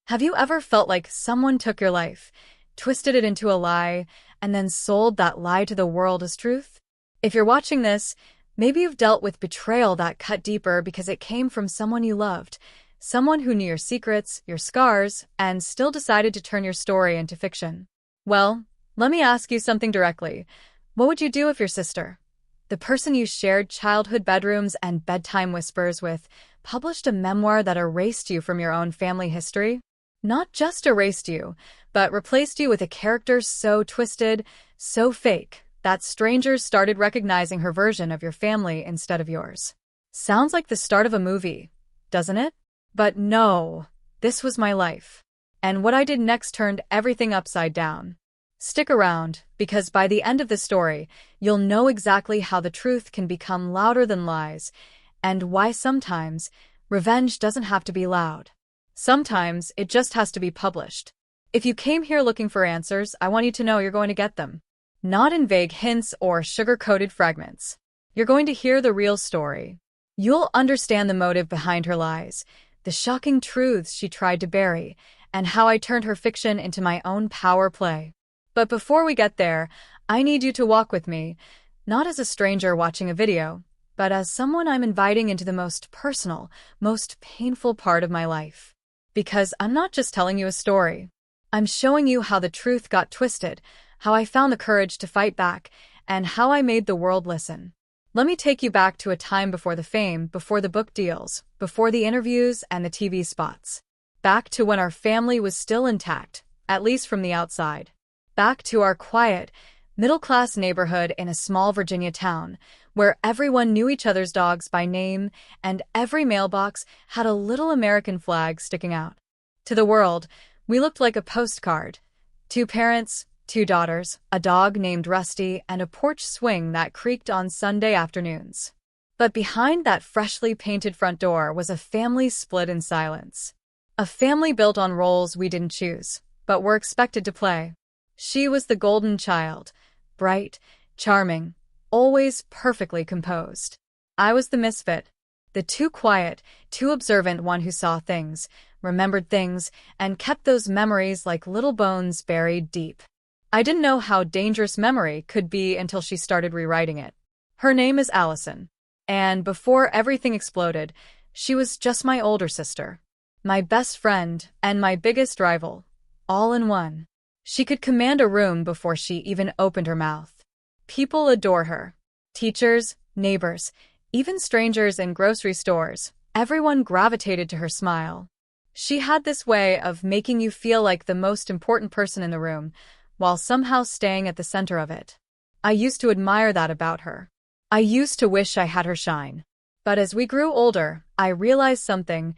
Have you ever felt like someone took your life, twisted it into a lie, and then sold that lie to the world as truth? If you're watching this, maybe you've dealt with betrayal that cut deeper because it came from someone you loved, someone who knew your secrets, your scars, and still decided to turn your story into fiction. Well, let me ask you something directly. What would you do if your sister, the person you shared childhood bedrooms and bedtime whispers with, published a memoir that erased you from your own family history? Not just erased you, but replaced you with a character so twisted, so fake, that strangers started recognizing her version of your family instead of yours. Sounds like the start of a movie, doesn't it? But no, this was my life. And what I did next turned everything upside down. Stick around, because by the end of the story, you'll know exactly how the truth can become louder than lies, and why sometimes revenge doesn't have to be loud. Sometimes it just has to be published. If you came here looking for answers, I want you to know you're going to get them. Not in vague hints or sugar-coated fragments. You're going to hear the real story. You'll understand the motive behind her lies, the shocking truths she tried to bury, and how I turned her fiction into my own power play. But before we get there, I need you to walk with me, not as a stranger watching a video, but as someone I'm inviting into the most personal, most painful part of my life. Because I'm not just telling you a story. I'm showing you how the truth got twisted, how I found the courage to fight back, and how I made the world listen. Let me take you back to a time before the fame, before the book deals, before the interviews and the TV spots. Back to when our family was still intact, at least from the outside. Back to our quiet, middle-class neighborhood in a small Virginia town, where everyone knew each other's dogs by name and every mailbox had a little American flag sticking out. To the world, we looked like a postcard. 2 parents, 2 daughters, a dog named Rusty, and a porch swing that creaked on Sunday afternoons. But behind that freshly painted front door was a family split in silence. A family built on roles we didn't choose, but were expected to play. She was the golden child, bright, charming, always perfectly composed. I was the misfit, the too quiet, too observant one who saw things, remembered things, and kept those memories like little bones buried deep. I didn't know how dangerous memory could be until she started rewriting it. Her name is Allison, and before everything exploded, she was just my older sister, my best friend, and my biggest rival, all in one. She could command a room before she even opened her mouth. People adore her. Teachers, neighbors, even strangers in grocery stores, everyone gravitated to her smile. She had this way of making you feel like the most important person in the room, while somehow staying at the center of it. I used to admire that about her. I used to wish I had her shine. But as we grew older, I realized something.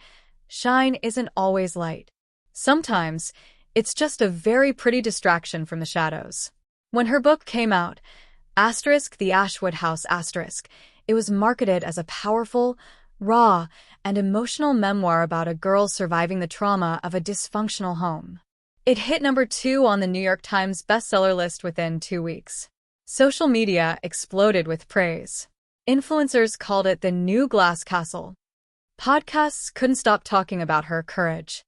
Shine isn't always light. Sometimes, it's just a very pretty distraction from the shadows. When her book came out, The Ashwood House*, it was marketed as a powerful, raw, and emotional memoir about a girl surviving the trauma of a dysfunctional home. It hit number 2 on the New York Times bestseller list within 2 weeks. Social media exploded with praise. Influencers called it the new Glass Castle. Podcasts couldn't stop talking about her courage.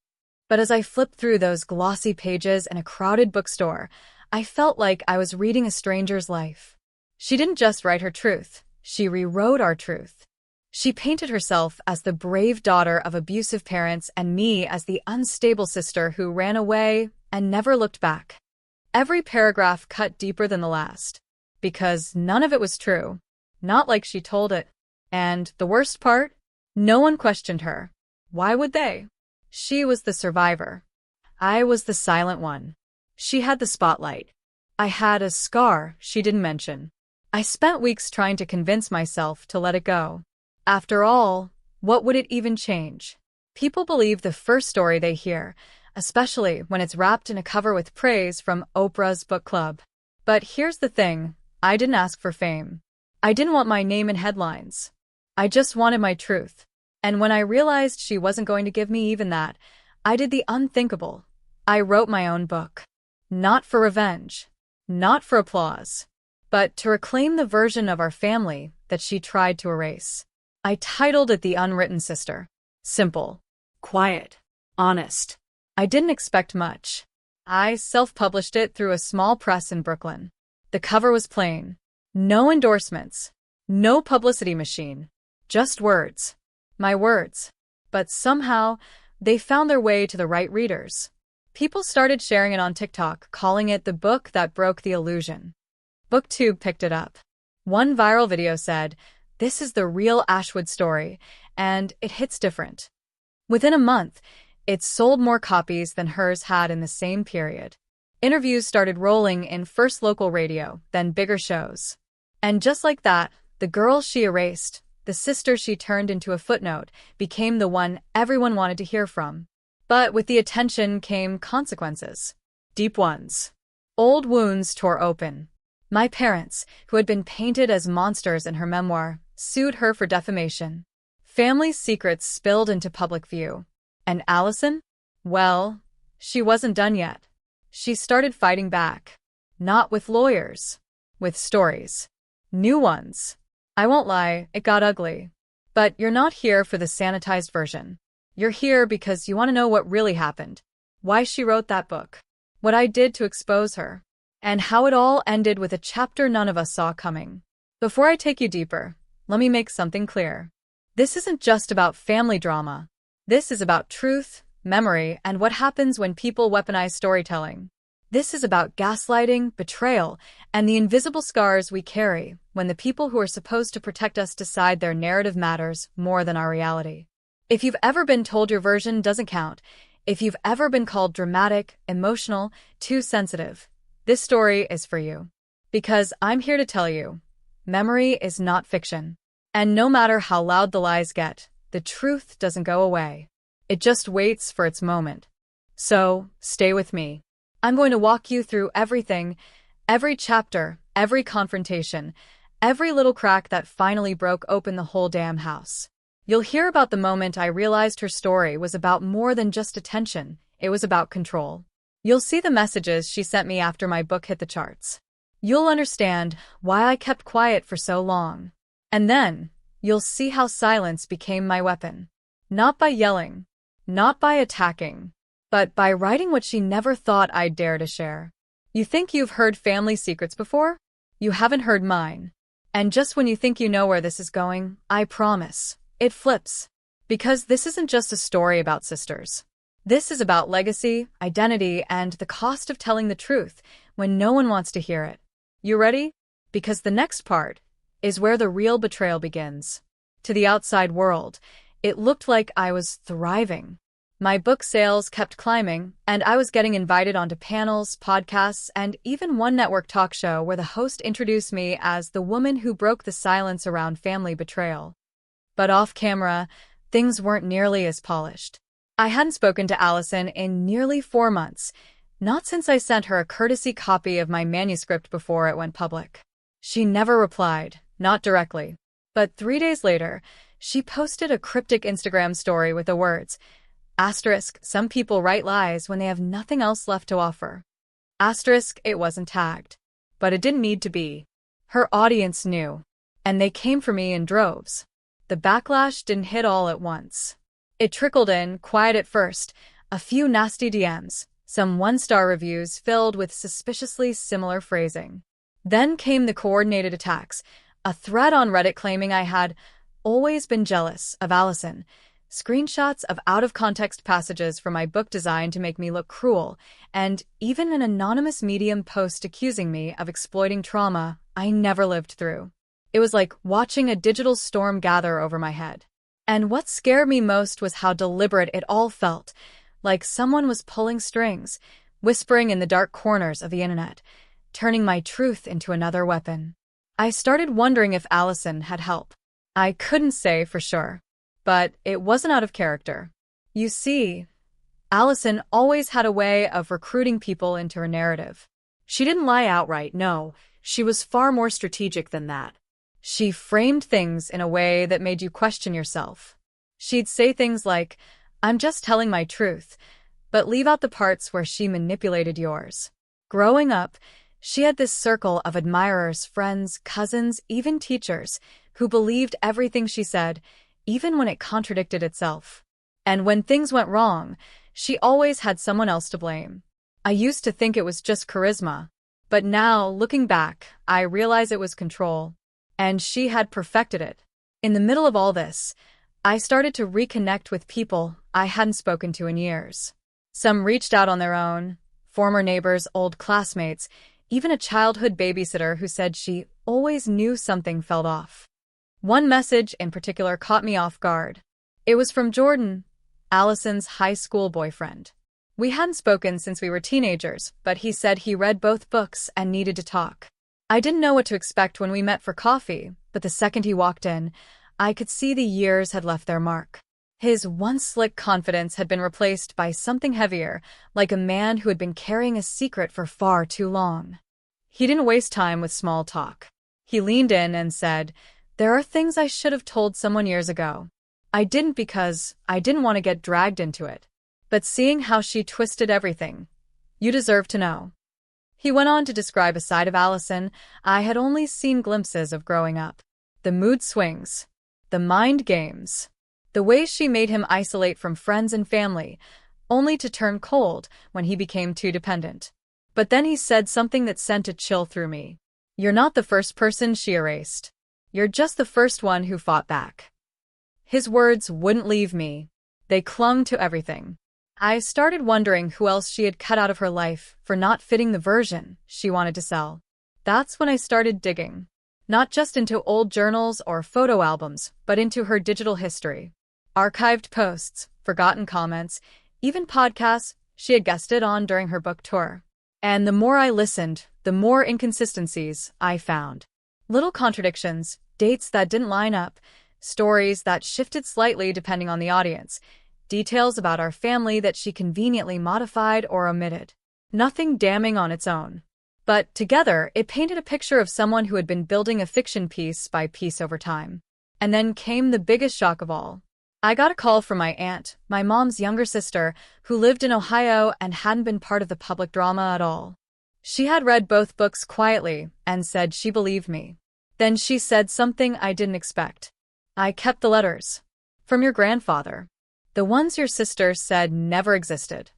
But as I flipped through those glossy pages in a crowded bookstore, I felt like I was reading a stranger's life. She didn't just write her truth, she rewrote our truth. She painted herself as the brave daughter of abusive parents and me as the unstable sister who ran away and never looked back. Every paragraph cut deeper than the last, because none of it was true, not like she told it. And the worst part? No one questioned her. Why would they? She was the survivor. I was the silent one. She had the spotlight. I had a scar she didn't mention. I spent weeks trying to convince myself to let it go. After all, what would it even change? People believe the first story they hear, especially when it's wrapped in a cover with praise from Oprah's book club. But here's the thing, I didn't ask for fame. I didn't want my name in headlines. I just wanted my truth. And when I realized she wasn't going to give me even that, I did the unthinkable. I wrote my own book. Not for revenge. Not for applause. But to reclaim the version of our family that she tried to erase. I titled it The Unwritten Sister. Simple. Quiet. Honest. I didn't expect much. I self-published it through a small press in Brooklyn. The cover was plain. No endorsements. No publicity machine. Just words. My words. But somehow, they found their way to the right readers. People started sharing it on TikTok, calling it the book that broke the illusion. BookTube picked it up. One viral video said, "This is the real Ashwood story, and it hits different." Within a month, it sold more copies than hers had in the same period. Interviews started rolling in first local radio, then bigger shows. And just like that, the girl she erased, the sister she turned into a footnote, became the one everyone wanted to hear from. But with the attention came consequences. Deep ones. Old wounds tore open. My parents, who had been painted as monsters in her memoir, sued her for defamation. Family secrets spilled into public view. And Allison? Well, she wasn't done yet. She started fighting back. Not with lawyers. With stories. New ones. I won't lie, it got ugly. But you're not here for the sanitized version. You're here because you want to know what really happened. Why she wrote that book. What I did to expose her. And how it all ended with a chapter none of us saw coming. Before I take you deeper, let me make something clear. This isn't just about family drama. This is about truth, memory, and what happens when people weaponize storytelling. This is about gaslighting, betrayal, and the invisible scars we carry when the people who are supposed to protect us decide their narrative matters more than our reality. If you've ever been told your version doesn't count, if you've ever been called dramatic, emotional, too sensitive, this story is for you. Because I'm here to tell you, memory is not fiction. And no matter how loud the lies get, the truth doesn't go away. It just waits for its moment. So, stay with me. I'm going to walk you through everything, every chapter, every confrontation, every little crack that finally broke open the whole damn house. You'll hear about the moment I realized her story was about more than just attention, it was about control. You'll see the messages she sent me after my book hit the charts. You'll understand why I kept quiet for so long. And then, you'll see how silence became my weapon. Not by yelling, not by attacking, but by writing what she never thought I'd dare to share. You think you've heard family secrets before? You haven't heard mine. And just when you think you know where this is going, I promise, it flips. Because this isn't just a story about sisters. This is about legacy, identity, and the cost of telling the truth when no one wants to hear it. You ready? Because the next part is where the real betrayal begins. To the outside world, it looked like I was thriving. My book sales kept climbing, and I was getting invited onto panels, podcasts, and even one network talk show where the host introduced me as the woman who broke the silence around family betrayal. But off camera, things weren't nearly as polished. I hadn't spoken to Allison in nearly 4 months, not since I sent her a courtesy copy of my manuscript before it went public. She never replied, not directly. But 3 days later, she posted a cryptic Instagram story with the words, *, some people write lies when they have nothing else left to offer. *, it wasn't tagged. But it didn't need to be. Her audience knew. And they came for me in droves. The backlash didn't hit all at once. It trickled in, quiet at first, a few nasty DMs, some one-star reviews filled with suspiciously similar phrasing. Then came the coordinated attacks, a thread on Reddit claiming I had always been jealous of Allison, screenshots of out-of-context passages from my book designed to make me look cruel, and even an anonymous Medium post accusing me of exploiting trauma I never lived through. It was like watching a digital storm gather over my head. And what scared me most was how deliberate it all felt, like someone was pulling strings, whispering in the dark corners of the internet, turning my truth into another weapon. I started wondering if Allison had help. I couldn't say for sure, but it wasn't out of character. You see, Allison always had a way of recruiting people into her narrative. She didn't lie outright, no, she was far more strategic than that. She framed things in a way that made you question yourself. She'd say things like, "I'm just telling my truth," but leave out the parts where she manipulated yours. Growing up, she had this circle of admirers, friends, cousins, even teachers, who believed everything she said, even when it contradicted itself. And when things went wrong, She always had someone else to blame. I used to think it was just charisma. But now, looking back, I realize it was control. And she had perfected it. In the middle of all this, I started to reconnect with people I hadn't spoken to in years. Some reached out on their own, former neighbors, old classmates, even a childhood babysitter who said she always knew something felt off. One message in particular caught me off guard. It was from Jordan, Allison's high school boyfriend. We hadn't spoken since we were teenagers, but he said he read both books and needed to talk. I didn't know what to expect when we met for coffee, but the second he walked in, I could see the years had left their mark. His once slick confidence had been replaced by something heavier, like a man who had been carrying a secret for far too long. He didn't waste time with small talk. He leaned in and said, "There are things I should have told someone years ago. I didn't because I didn't want to get dragged into it. But seeing how she twisted everything, you deserve to know." He went on to describe a side of Allison I had only seen glimpses of growing up. The mood swings, the mind games, the way she made him isolate from friends and family, only to turn cold when he became too dependent. But then he said something that sent a chill through me. "You're not the first person she erased. You're just the first one who fought back." His words wouldn't leave me. They clung to everything. I started wondering who else she had cut out of her life for not fitting the version she wanted to sell. That's when I started digging. Not just into old journals or photo albums, but into her digital history. Archived posts, forgotten comments, even podcasts she had guested on during her book tour. And the more I listened, the more inconsistencies I found. Little contradictions, dates that didn't line up, stories that shifted slightly depending on the audience, details about our family that she conveniently modified or omitted. Nothing damning on its own. But together, it painted a picture of someone who had been building a fiction piece by piece over time. And then came the biggest shock of all. I got a call from my aunt, my mom's younger sister, who lived in Ohio and hadn't been part of the public drama at all. She had read both books quietly and said she believed me. Then she said something I didn't expect. "I kept the letters. From your grandfather. The ones your sister said never existed."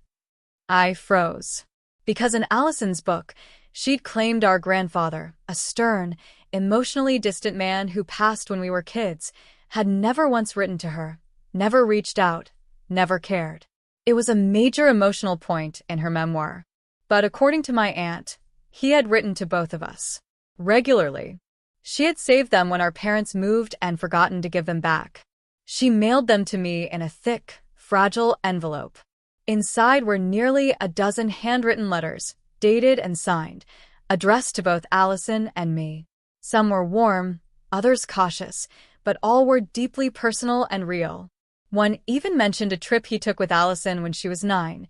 I froze. Because in Allison's book, she'd claimed our grandfather, a stern, emotionally distant man who passed when we were kids, had never once written to her, never reached out, never cared. It was a major emotional point in her memoir. But according to my aunt, he had written to both of us. Regularly. She had saved them when our parents moved and forgotten to give them back. She mailed them to me in a thick, fragile envelope. Inside were nearly a dozen handwritten letters, dated and signed, addressed to both Allison and me. Some were warm, others cautious, but all were deeply personal and real. One even mentioned a trip he took with Allison when she was 9,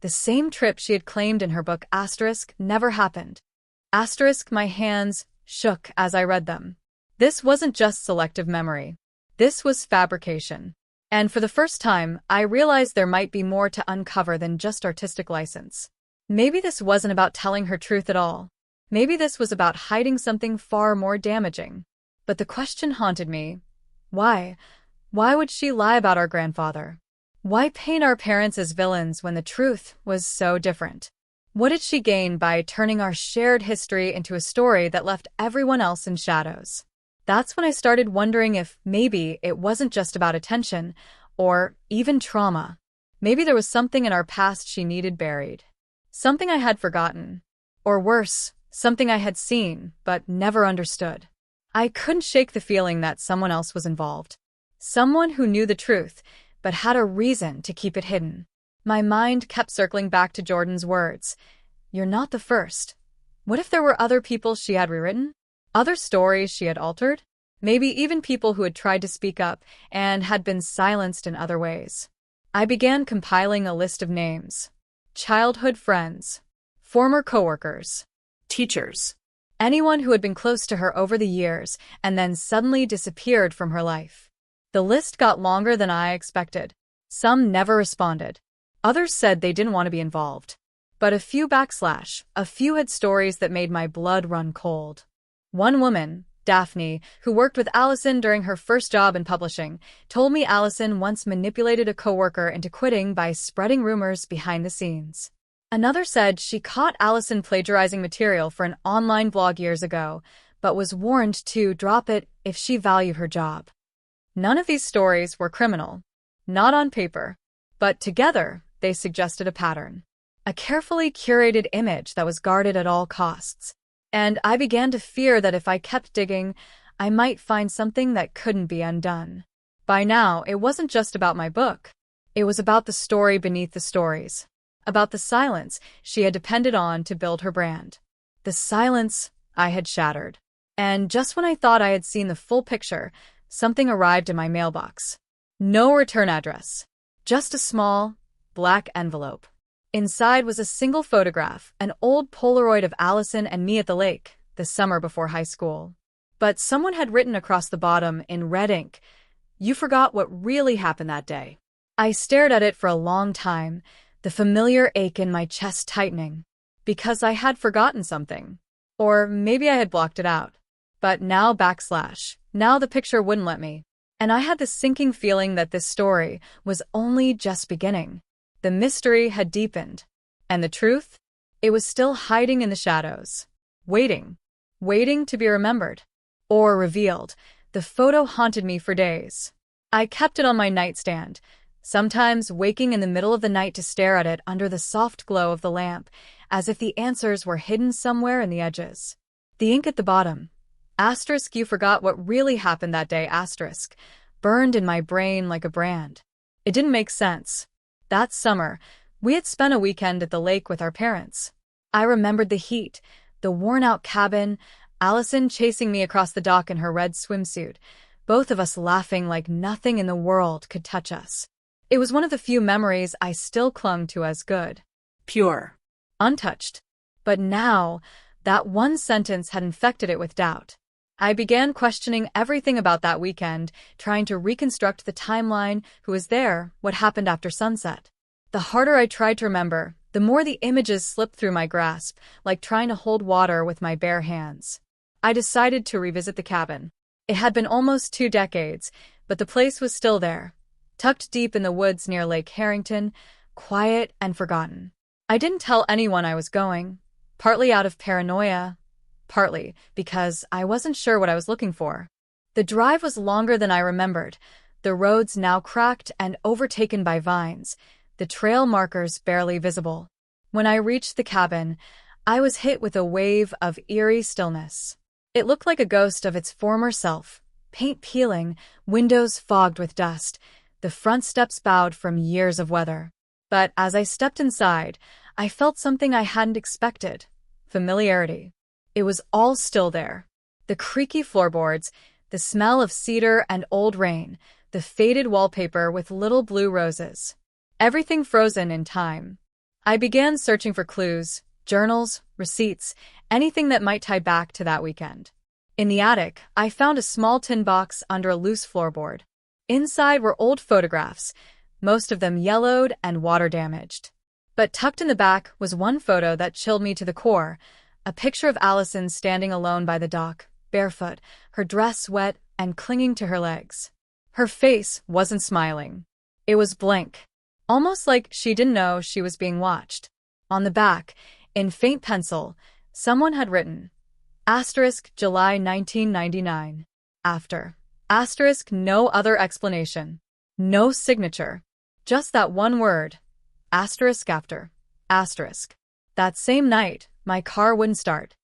the same trip she had claimed in her book * never happened. * My hands shook as I read them. This wasn't just selective memory. This was fabrication. And for the first time, I realized there might be more to uncover than just artistic license. Maybe this wasn't about telling her truth at all. Maybe this was about hiding something far more damaging. But the question haunted me. Why? Why would she lie about our grandfather? Why paint our parents as villains when the truth was so different? What did she gain by turning our shared history into a story that left everyone else in shadows? That's when I started wondering if maybe it wasn't just about attention, or even trauma. Maybe there was something in our past she needed buried. Something I had forgotten. Or worse, something I had seen, but never understood. I couldn't shake the feeling that someone else was involved. Someone who knew the truth, but had a reason to keep it hidden. My mind kept circling back to Jordan's words. "You're not the first." What if there were other people she had rewritten? Other stories she had altered? Maybe even people who had tried to speak up and had been silenced in other ways. I began compiling a list of names. Childhood friends. Former coworkers. Teachers. Anyone who had been close to her over the years and then suddenly disappeared from her life. The list got longer than I expected. Some never responded. Others said they didn't want to be involved. But a few had stories that made my blood run cold. One woman, Daphne, who worked with Allison during her first job in publishing, told me Allison once manipulated a coworker into quitting by spreading rumors behind the scenes. Another said she caught Allison plagiarizing material for an online blog years ago, but was warned to drop it if she valued her job. None of these stories were criminal, not on paper, but together they suggested a pattern. A carefully curated image that was guarded at all costs. And I began to fear that if I kept digging, I might find something that couldn't be undone. By now, it wasn't just about my book. It was about the story beneath the stories. About the silence she had depended on to build her brand. The silence I had shattered. And just when I thought I had seen the full picture, something arrived in my mailbox. No return address. Just a small, black envelope. Inside was a single photograph, an old Polaroid of Allison and me at the lake, the summer before high school. But someone had written across the bottom in red ink, "You forgot what really happened that day." I stared at it for a long time, the familiar ache in my chest tightening. Because I had forgotten something. Or maybe I had blocked it out. But now now the picture wouldn't let me. And I had this sinking feeling that this story was only just beginning. The mystery had deepened. And the truth? It was still hiding in the shadows. Waiting to be remembered. Or revealed. The photo haunted me for days. I kept it on my nightstand, sometimes waking in the middle of the night to stare at it under the soft glow of the lamp, as if the answers were hidden somewhere in the edges. The ink at the bottom. Asterisk, you forgot what really happened that day, asterisk, burned in my brain like a brand. It didn't make sense. That summer, we had spent a weekend at the lake with our parents. I remembered the heat, the worn-out cabin, Allison chasing me across the dock in her red swimsuit, both of us laughing like nothing in the world could touch us. It was one of the few memories I still clung to as good. Pure. Untouched. But now, that one sentence had infected it with doubt. I began questioning everything about that weekend, trying to reconstruct the timeline, who was there, what happened after sunset. The harder I tried to remember, the more the images slipped through my grasp, like trying to hold water with my bare hands. I decided to revisit the cabin. It had been almost 2 decades, but the place was still there, tucked deep in the woods near Lake Harrington, quiet and forgotten. I didn't tell anyone I was going, partly out of paranoia, partly because I wasn't sure what I was looking for. The drive was longer than I remembered, the roads now cracked and overtaken by vines, the trail markers barely visible. When I reached the cabin, I was hit with a wave of eerie stillness. It looked like a ghost of its former self, paint peeling, windows fogged with dust, the front steps bowed from years of weather. But as I stepped inside, I felt something I hadn't expected: familiarity. It was all still there. The creaky floorboards, the smell of cedar and old rain, the faded wallpaper with little blue roses. Everything frozen in time. I began searching for clues, journals, receipts, anything that might tie back to that weekend. In the attic, I found a small tin box under a loose floorboard. Inside were old photographs, most of them yellowed and water-damaged. But tucked in the back was one photo that chilled me to the core, a picture of Allison standing alone by the dock, barefoot, her dress wet and clinging to her legs. Her face wasn't smiling. It was blank, almost like she didn't know she was being watched. On the back, in faint pencil, someone had written, asterisk, July 1999. After. Asterisk, no other explanation. No signature. Just that one word. Asterisk after. Asterisk. That same night, my car wouldn't start.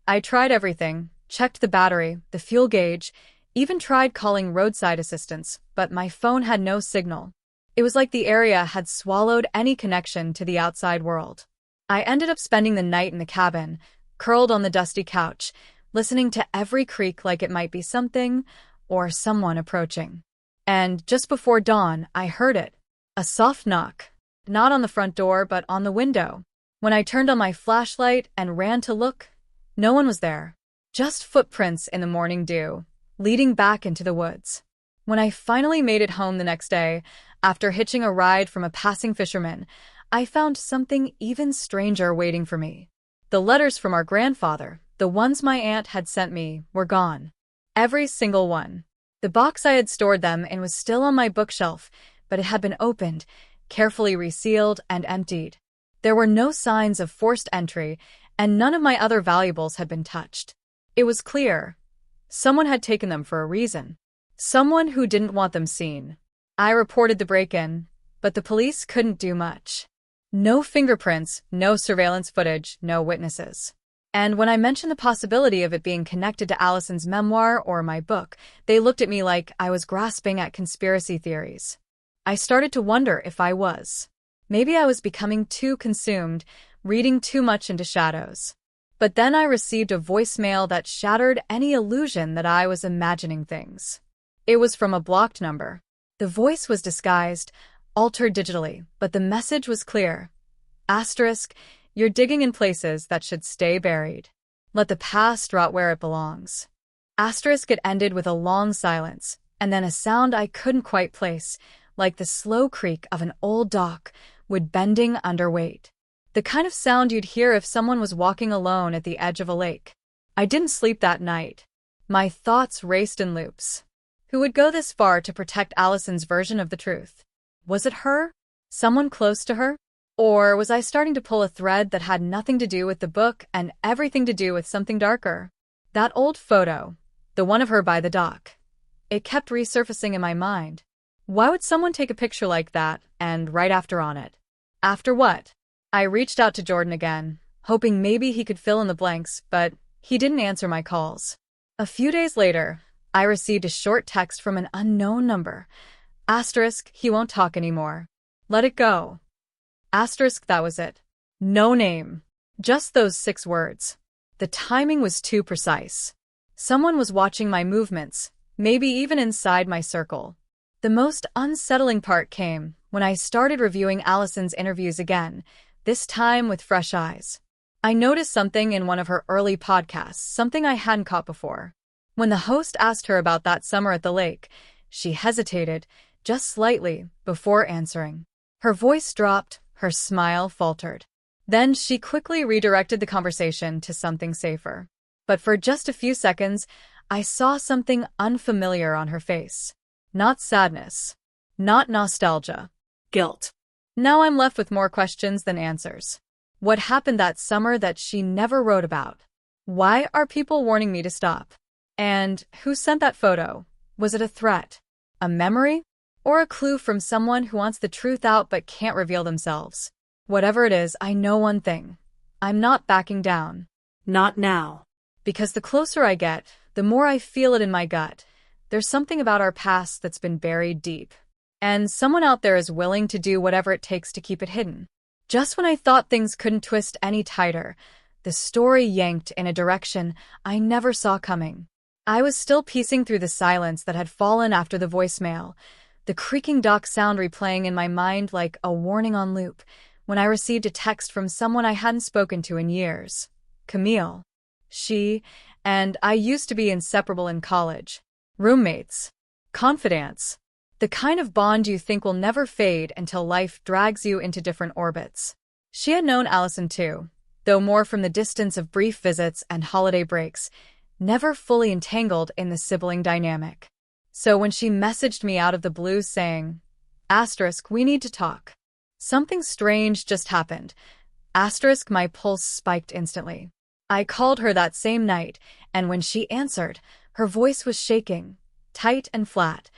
I tried everything, checked the battery, the fuel gauge, even tried calling roadside assistance, but my phone had no signal. It was like the area had swallowed any connection to the outside world. I ended up spending the night in the cabin, curled on the dusty couch, listening to every creak like it might be something or someone approaching. And just before dawn, I heard it. A soft knock. Not on the front door, but on the window. When I turned on my flashlight and ran to look, no one was there. Just footprints in the morning dew, leading back into the woods. When I finally made it home the next day, after hitching a ride from a passing fisherman, I found something even stranger waiting for me. The letters from our grandfather, the ones my aunt had sent me, were gone. Every single one. The box I had stored them in was still on my bookshelf, but it had been opened, carefully resealed, and emptied. There were no signs of forced entry, and none of my other valuables had been touched. It was clear. Someone had taken them for a reason. Someone who didn't want them seen. I reported the break-in, but the police couldn't do much. No fingerprints, no surveillance footage, no witnesses. And when I mentioned the possibility of it being connected to Allison's memoir or my book, they looked at me like I was grasping at conspiracy theories. I started to wonder if I was. Maybe I was becoming too consumed, reading too much into shadows. But then I received a voicemail that shattered any illusion that I was imagining things. It was from a blocked number. The voice was disguised, altered digitally, but the message was clear. Asterisk, you're digging in places that should stay buried. Let the past rot where it belongs. Asterisk, it ended with a long silence, and then a sound I couldn't quite place, like the slow creak of an old dock, wood bending under weight. The kind of sound you'd hear if someone was walking alone at the edge of a lake. I didn't sleep that night. My thoughts raced in loops. Who would go this far to protect Allison's version of the truth? Was it her? Someone close to her? Or was I starting to pull a thread that had nothing to do with the book and everything to do with something darker? That old photo, the one of her by the dock. It kept resurfacing in my mind. Why would someone take a picture like that and write after on it? After what? I reached out to Jordan again, hoping maybe he could fill in the blanks, but he didn't answer my calls. A few days later, I received a short text from an unknown number. Asterisk, he won't talk anymore. Let it go. Asterisk, that was it. No name. Just those 6 words. The timing was too precise. Someone was watching my movements, maybe even inside my circle. The most unsettling part came when I started reviewing Allison's interviews again, this time with fresh eyes. I noticed something in one of her early podcasts, something I hadn't caught before. When the host asked her about that summer at the lake, she hesitated, just slightly, before answering. Her voice dropped, her smile faltered. Then she quickly redirected the conversation to something safer. But for just a few seconds, I saw something unfamiliar on her face. Not sadness. Not nostalgia. Guilt. Now I'm left with more questions than answers. What happened that summer that she never wrote about? Why are people warning me to stop? And who sent that photo? Was it a threat? A memory? Or a clue from someone who wants the truth out but can't reveal themselves? Whatever it is, I know one thing. I'm not backing down. Not now. Because the closer I get, the more I feel it in my gut. There's something about our past that's been buried deep. And someone out there is willing to do whatever it takes to keep it hidden. Just when I thought things couldn't twist any tighter, the story yanked in a direction I never saw coming. I was still piecing through the silence that had fallen after the voicemail, the creaking dock sound replaying in my mind like a warning on loop, when I received a text from someone I hadn't spoken to in years. Camille. She and I used to be inseparable in college. Roommates. Confidants. The kind of bond you think will never fade until life drags you into different orbits. She had known Allison too, though more from the distance of brief visits and holiday breaks, never fully entangled in the sibling dynamic. So when she messaged me out of the blue saying, asterisk, we need to talk. Something strange just happened. Asterisk, my pulse spiked instantly. I called her that same night, and when she answered, her voice was shaking, tight and flat,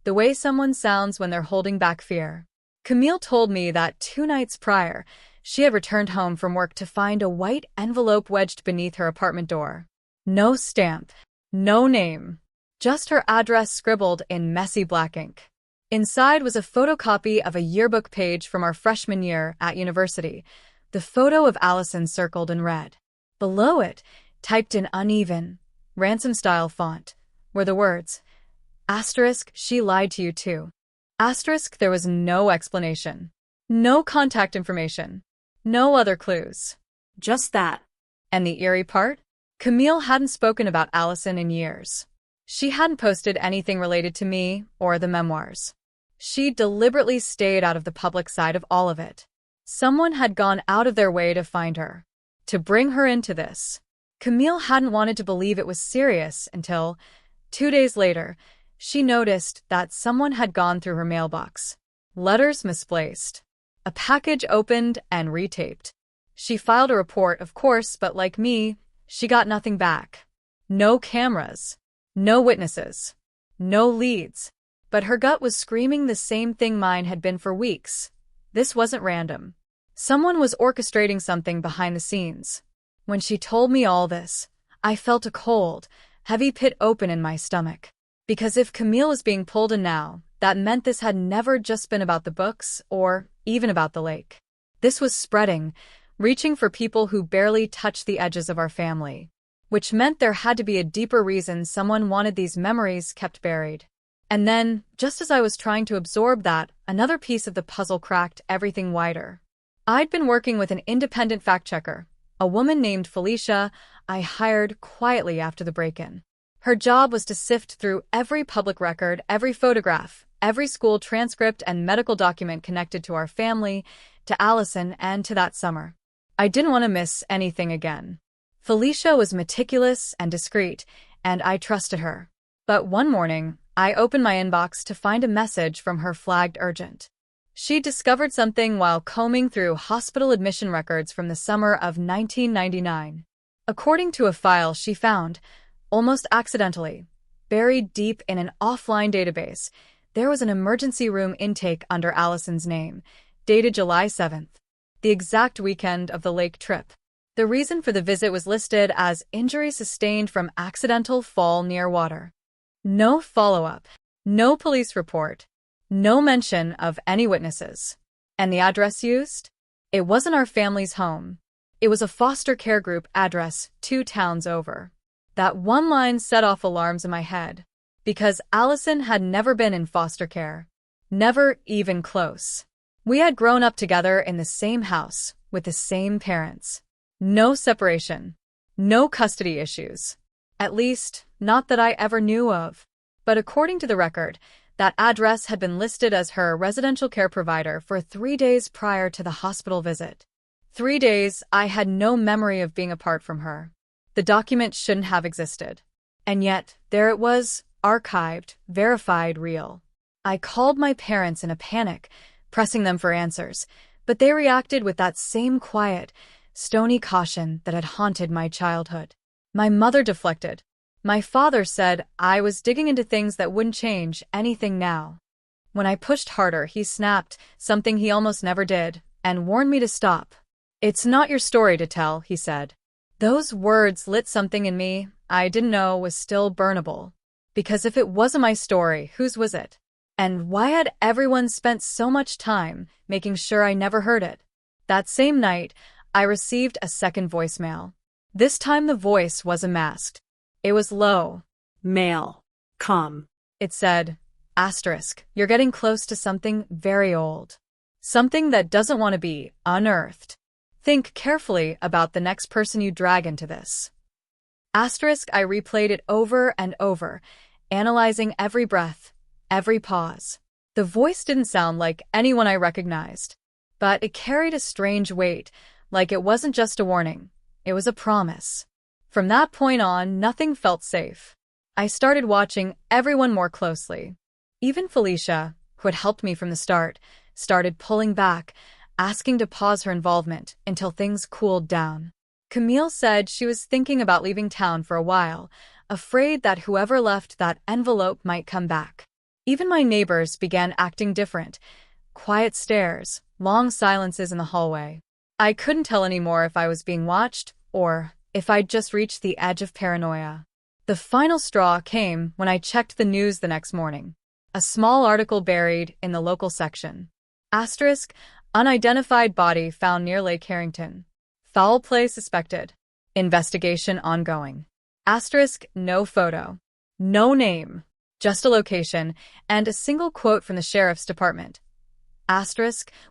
the way someone sounds when they're holding back fear. Camille told me that 2 nights prior, she had returned home from work to find a white envelope wedged beneath her apartment door. No stamp, no name, just her address scribbled in messy black ink. Inside was a photocopy of a yearbook page from our freshman year at university, the photo of Allison circled in red. Below it, typed in uneven, ransom-style font, were the words, asterisk, she lied to you too. Asterisk, there was no explanation. No contact information. No other clues. Just that. And the eerie part? Camille hadn't spoken about Allison in years. She hadn't posted anything related to me or the memoirs. She deliberately stayed out of the public side of all of it. Someone had gone out of their way to find her, to bring her into this. Camille hadn't wanted to believe it was serious until, 2 days later, she noticed that someone had gone through her mailbox. Letters misplaced. A package opened and retaped. She filed a report, of course, but like me, she got nothing back. No cameras. No witnesses. No leads. But her gut was screaming the same thing mine had been for weeks. This wasn't random. Someone was orchestrating something behind the scenes. When she told me all this, I felt a cold, heavy pit open in my stomach. Because if Camille was being pulled in now, that meant this had never just been about the books or even about the lake. This was spreading, reaching for people who barely touched the edges of our family. Which meant there had to be a deeper reason someone wanted these memories kept buried. And then, just as I was trying to absorb that, another piece of the puzzle cracked everything wider. I'd been working with an independent fact-checker, a woman named Felicia I hired quietly after the break-in. Her job was to sift through every public record, every photograph, every school transcript and medical document connected to our family, to Allison, and to that summer. I didn't want to miss anything again. Felicia was meticulous and discreet, and I trusted her. But one morning, I opened my inbox to find a message from her flagged urgent. She discovered something while combing through hospital admission records from the summer of 1999. According to a file she found, almost accidentally, buried deep in an offline database, there was an emergency room intake under Allison's name, dated July 7th, the exact weekend of the lake trip. The reason for the visit was listed as injury sustained from accidental fall near water. No follow-up, no police report, no mention of any witnesses. And the address used? It wasn't our family's home. It was a foster care group address 2 towns over. That one line set off alarms in my head, because Allison had never been in foster care. Never even close. We had grown up together in the same house, with the same parents. No separation. No custody issues. At least, not that I ever knew of. But according to the record, that address had been listed as her residential care provider for 3 days prior to the hospital visit. 3 days I had no memory of being apart from her. The document shouldn't have existed. And yet, there it was, archived, verified, real. I called my parents in a panic, pressing them for answers, but they reacted with that same quiet, stony caution that had haunted my childhood. My mother deflected. My father said I was digging into things that wouldn't change anything now. When I pushed harder, he snapped, something he almost never did, and warned me to stop. "It's not your story to tell," he said. Those words lit something in me I didn't know was still burnable. Because if it wasn't my story, whose was it? And why had everyone spent so much time making sure I never heard it? That same night, I received a second voicemail. This time the voice wasn't masked. It was low. "Mail. Come." It said, "You're getting close to something very old. Something that doesn't want to be unearthed. Think carefully about the next person you drag into this." I replayed it over and over, analyzing every breath, every pause. The voice didn't sound like anyone I recognized, but it carried a strange weight, like it wasn't just a warning. It was a promise. From that point on, nothing felt safe. I started watching everyone more closely. Even Felicia, who had helped me from the start, started pulling back, asking to pause her involvement until things cooled down. Camille said she was thinking about leaving town for a while, afraid that whoever left that envelope might come back. Even my neighbors began acting different. Quiet stares, long silences in the hallway. I couldn't tell anymore if I was being watched or if I'd just reached the edge of paranoia. The final straw came when I checked the news the next morning. A small article buried in the local section. Unidentified body found near Lake Harrington. Foul play suspected. Investigation ongoing. No photo. No name. Just a location and a single quote from the sheriff's department.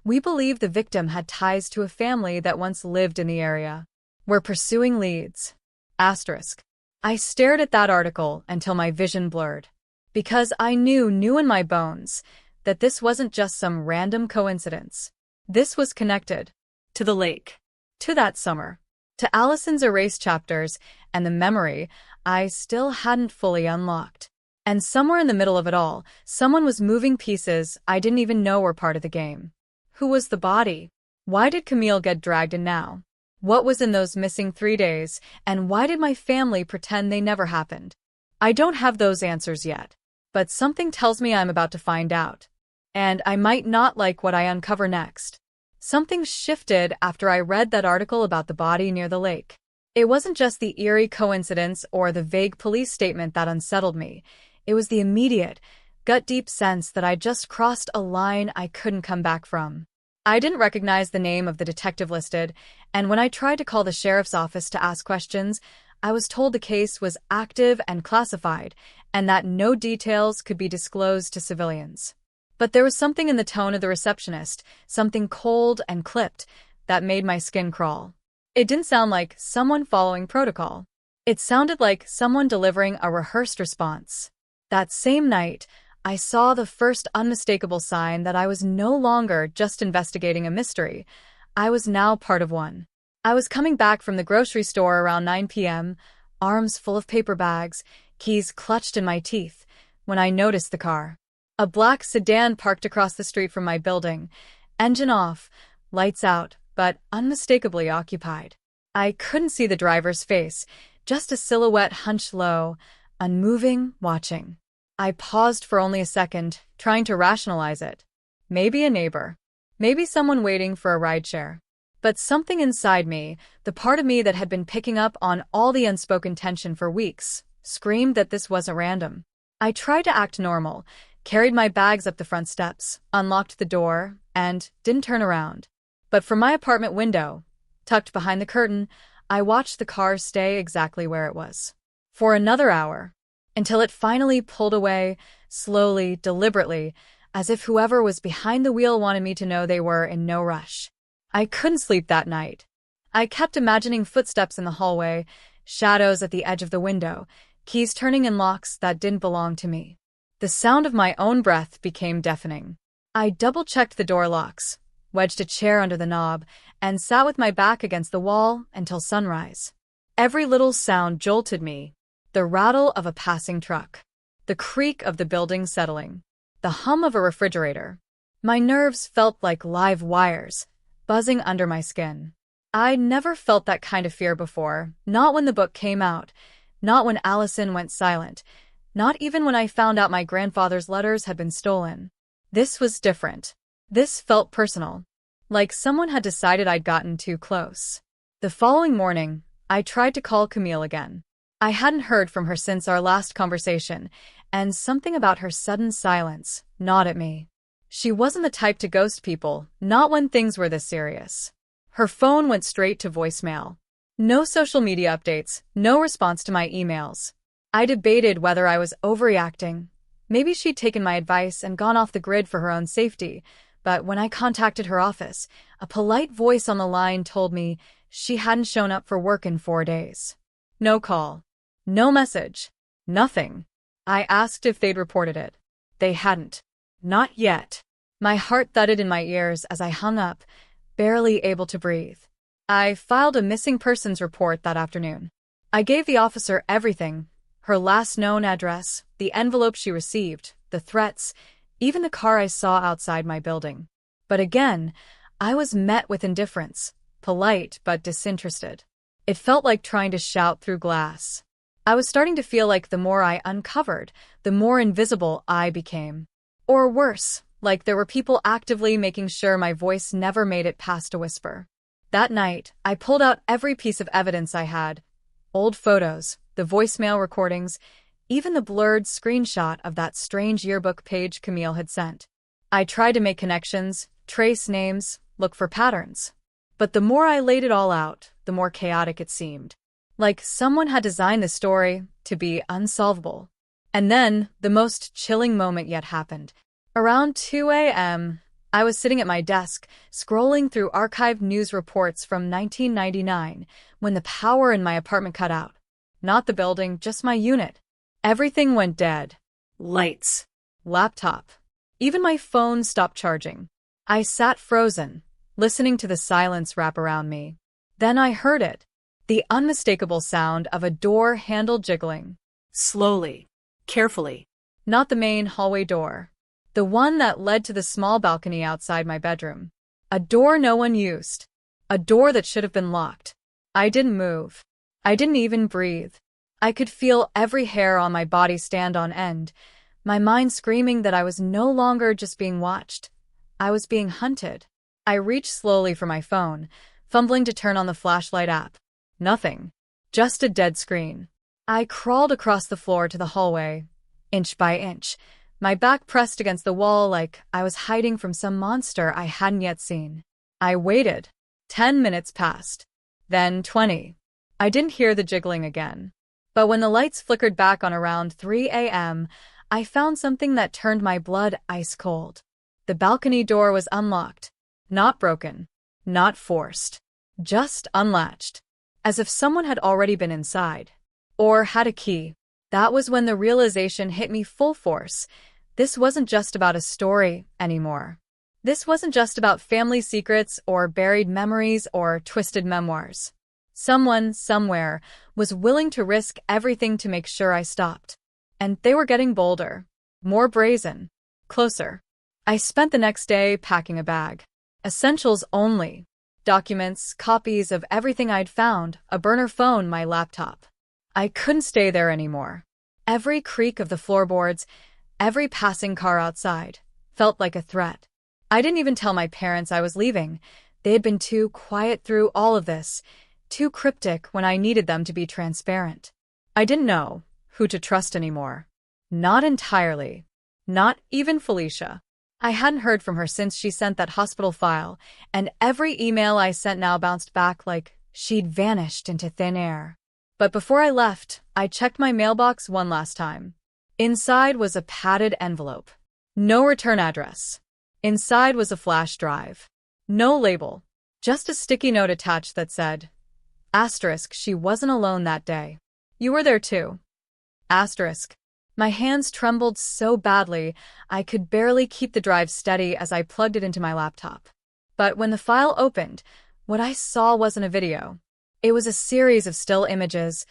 We believe the victim had ties to a family that once lived in the area. We're pursuing leads. I stared at that article until my vision blurred. Because I knew in my bones, that this wasn't just some random coincidence. This was connected. To the lake. To that summer. To Allison's erased chapters and the memory I still hadn't fully unlocked. And somewhere in the middle of it all, someone was moving pieces I didn't even know were part of the game. Who was the body? Why did Camille get dragged in now? What was in those missing 3 days, and why did my family pretend they never happened? I don't have those answers yet, but something tells me I'm about to find out. And I might not like what I uncover next. Something shifted after I read that article about the body near the lake. It wasn't just the eerie coincidence or the vague police statement that unsettled me. It was the immediate, gut-deep sense that I just crossed a line I couldn't come back from. I didn't recognize the name of the detective listed, and when I tried to call the sheriff's office to ask questions, I was told the case was active and classified, and that no details could be disclosed to civilians. But there was something in the tone of the receptionist, something cold and clipped, that made my skin crawl. It didn't sound like someone following protocol. It sounded like someone delivering a rehearsed response. That same night, I saw the first unmistakable sign that I was no longer just investigating a mystery. I was now part of one. I was coming back from the grocery store around 9 p.m., arms full of paper bags, keys clutched in my teeth, when I noticed the car. A black sedan parked across the street from my building, engine off, lights out, but unmistakably occupied. I couldn't see the driver's face, just a silhouette hunched low, unmoving, watching. I paused for only a second, trying to rationalize it. Maybe a neighbor. Maybe someone waiting for a rideshare. But something inside me, the part of me that had been picking up on all the unspoken tension for weeks, screamed that this wasn't random. I tried to act normal, carried my bags up the front steps, unlocked the door, and didn't turn around. But from my apartment window, tucked behind the curtain, I watched the car stay exactly where it was. For another hour, until it finally pulled away, slowly, deliberately, as if whoever was behind the wheel wanted me to know they were in no rush. I couldn't sleep that night. I kept imagining footsteps in the hallway, shadows at the edge of the window, keys turning in locks that didn't belong to me. The sound of my own breath became deafening. I double-checked the door locks, wedged a chair under the knob, and sat with my back against the wall until sunrise. Every little sound jolted me. The rattle of a passing truck, the creak of the building settling, the hum of a refrigerator. My nerves felt like live wires, buzzing under my skin. I'd never felt that kind of fear before, not when the book came out, not when Allison went silent, not even when I found out my grandfather's letters had been stolen. This was different. This felt personal, like someone had decided I'd gotten too close. The following morning, I tried to call Camille again. I hadn't heard from her since our last conversation, and something about her sudden silence gnawed at me. She wasn't the type to ghost people, not when things were this serious. Her phone went straight to voicemail. No social media updates, no response to my emails. I debated whether I was overreacting. Maybe she'd taken my advice and gone off the grid for her own safety, but when I contacted her office, a polite voice on the line told me she hadn't shown up for work in 4 days. No call. No message. Nothing. I asked if they'd reported it. They hadn't. Not yet. My heart thudded in my ears as I hung up, barely able to breathe. I filed a missing persons report that afternoon. I gave the officer everything: her last known address, the envelope she received, the threats, even the car I saw outside my building. But again, I was met with indifference, polite but disinterested. It felt like trying to shout through glass. I was starting to feel like the more I uncovered, the more invisible I became. Or worse, like there were people actively making sure my voice never made it past a whisper. That night, I pulled out every piece of evidence I had. Old photos, the voicemail recordings, even the blurred screenshot of that strange yearbook page Camille had sent. I tried to make connections, trace names, look for patterns. But the more I laid it all out, the more chaotic it seemed. Like someone had designed the story to be unsolvable. And then, the most chilling moment yet happened. Around 2 a.m., I was sitting at my desk, scrolling through archived news reports from 1999, when the power in my apartment cut out. Not the building, just my unit. Everything went dead. Lights. Laptop. Even my phone stopped charging. I sat frozen, listening to the silence wrap around me. Then I heard it. The unmistakable sound of a door handle jiggling. Slowly. Carefully. Not the main hallway door. The one that led to the small balcony outside my bedroom. A door no one used. A door that should have been locked. I didn't move. I didn't even breathe. I could feel every hair on my body stand on end, my mind screaming that I was no longer just being watched. I was being hunted. I reached slowly for my phone, fumbling to turn on the flashlight app. Nothing. Just a dead screen. I crawled across the floor to the hallway, inch by inch, my back pressed against the wall like I was hiding from some monster I hadn't yet seen. I waited. 10 minutes passed. Then 20. I didn't hear the jiggling again. But when the lights flickered back on around 3 a.m., I found something that turned my blood ice cold. The balcony door was unlocked. Not broken. Not forced. Just unlatched. As if someone had already been inside. Or had a key. That was when the realization hit me full force. This wasn't just about a story anymore. This wasn't just about family secrets or buried memories or twisted memoirs. Someone, somewhere, was willing to risk everything to make sure I stopped. And they were getting bolder. More brazen. Closer. I spent the next day packing a bag. Essentials only. Documents, copies of everything I'd found, a burner phone, my laptop. I couldn't stay there anymore. Every creak of the floorboards, every passing car outside, felt like a threat. I didn't even tell my parents I was leaving. They had been too quiet through all of this, too cryptic when I needed them to be transparent. I didn't know who to trust anymore. Not entirely. Not even Felicia. I hadn't heard from her since she sent that hospital file, and every email I sent now bounced back like she'd vanished into thin air. But before I left, I checked my mailbox one last time. Inside was a padded envelope. No return address. Inside was a flash drive. No label. Just a sticky note attached that said, *, she wasn't alone that day. You were there too. *. My hands trembled so badly, I could barely keep the drive steady as I plugged it into my laptop. But when the file opened, what I saw wasn't a video. It was a series of still images,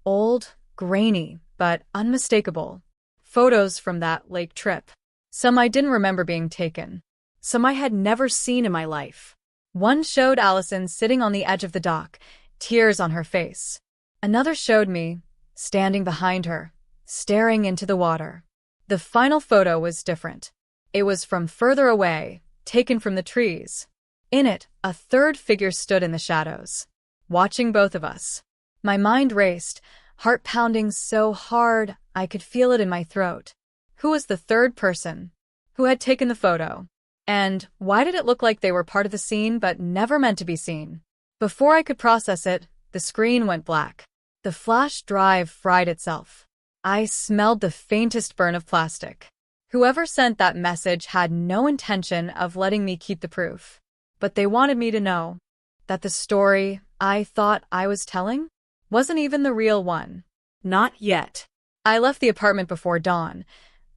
old, grainy, but unmistakable. Photos from that lake trip. Some I didn't remember being taken. Some I had never seen in my life. One showed Allison sitting on the edge of the dock, tears on her face. Another showed me, standing behind her, staring into the water. The final photo was different. It was from further away, taken from the trees. In it, a third figure stood in the shadows, watching both of us. My mind raced, heart pounding so hard I could feel it in my throat. Who was the third person? Who had taken the photo? And why did it look like they were part of the scene but never meant to be seen? Before I could process it, the screen went black. The flash drive fried itself. I smelled the faintest burn of plastic. Whoever sent that message had no intention of letting me keep the proof. But they wanted me to know that the story I thought I was telling wasn't even the real one. Not yet. I left the apartment before dawn.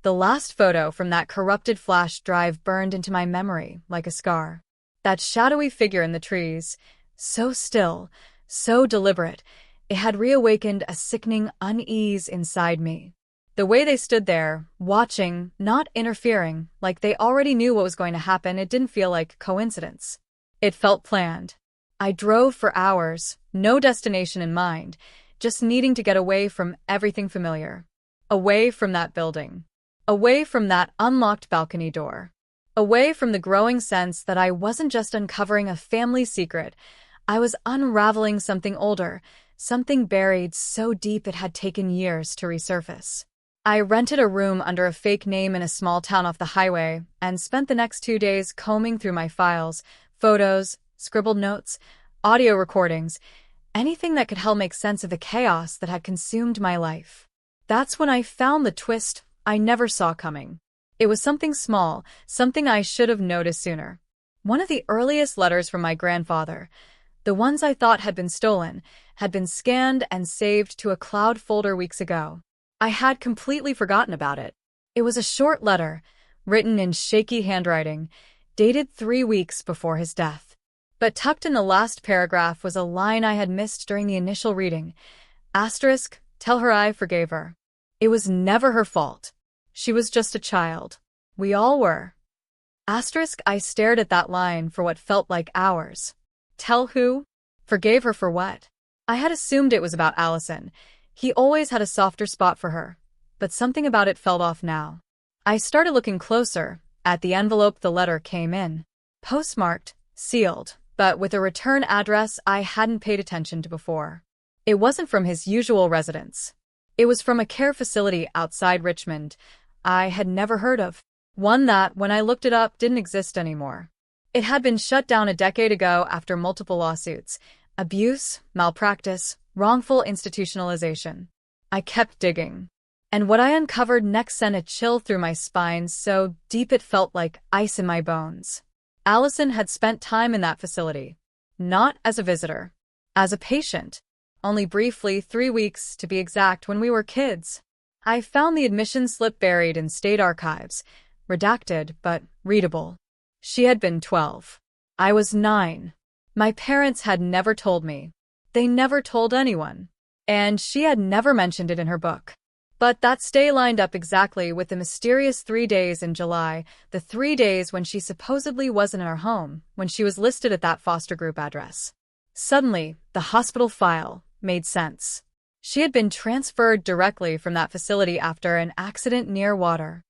The last photo from that corrupted flash drive burned into my memory like a scar. That shadowy figure in the trees, so still, so deliberate, it had reawakened a sickening unease inside me. The way they stood there, watching, not interfering, like they already knew what was going to happen, it didn't feel like coincidence. It felt planned. I drove for hours, no destination in mind, just needing to get away from everything familiar. Away from that building. Away from that unlocked balcony door. Away from the growing sense that I wasn't just uncovering a family secret, I was unraveling something older, something buried so deep it had taken years to resurface. I rented a room under a fake name in a small town off the highway and spent the next 2 days combing through my files, photos, scribbled notes, audio recordings, anything that could help make sense of the chaos that had consumed my life. That's when I found the twist I never saw coming. It was something small, something I should have noticed sooner. One of the earliest letters from my grandfather, the ones I thought had been stolen, had been scanned and saved to a cloud folder weeks ago. I had completely forgotten about it. It was a short letter, written in shaky handwriting, dated 3 weeks before his death. But tucked in the last paragraph was a line I had missed during the initial reading. Asterisk, tell her I forgave her. It was never her fault. She was just a child. We all were. Asterisk, I stared at that line for what felt like hours. Tell who? Forgave her for what? I had assumed it was about Allison. He always had a softer spot for her. But something about it felt off now. I started looking closer, at the envelope the letter came in. Postmarked, sealed, but with a return address I hadn't paid attention to before. It wasn't from his usual residence. It was from a care facility outside Richmond I had never heard of. One that, when I looked it up, didn't exist anymore. It had been shut down a decade ago after multiple lawsuits. Abuse, malpractice, wrongful institutionalization. I kept digging. And what I uncovered next sent a chill through my spine so deep it felt like ice in my bones. Allison had spent time in that facility. Not as a visitor. As a patient. Only briefly, 3 weeks to be exact, when we were kids. I found the admission slip buried in state archives. Redacted, but readable. She had been 12. I was 9. My parents had never told me. They never told anyone. And she had never mentioned it in her book. But that stay lined up exactly with the mysterious 3 days in July, the 3 days when she supposedly wasn't in our home, when she was listed at that foster group address. Suddenly, the hospital file made sense. She had been transferred directly from that facility after an accident near water.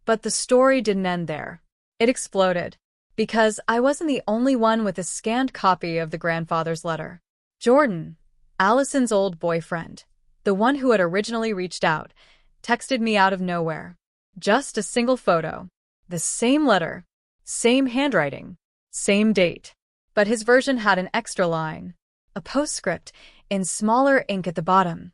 But the story didn't end there. It exploded. Because I wasn't the only one with a scanned copy of the grandfather's letter. Jordan, Allison's old boyfriend, the one who had originally reached out, texted me out of nowhere. Just a single photo. The same letter. Same handwriting. Same date. But his version had an extra line. A postscript, in smaller ink at the bottom.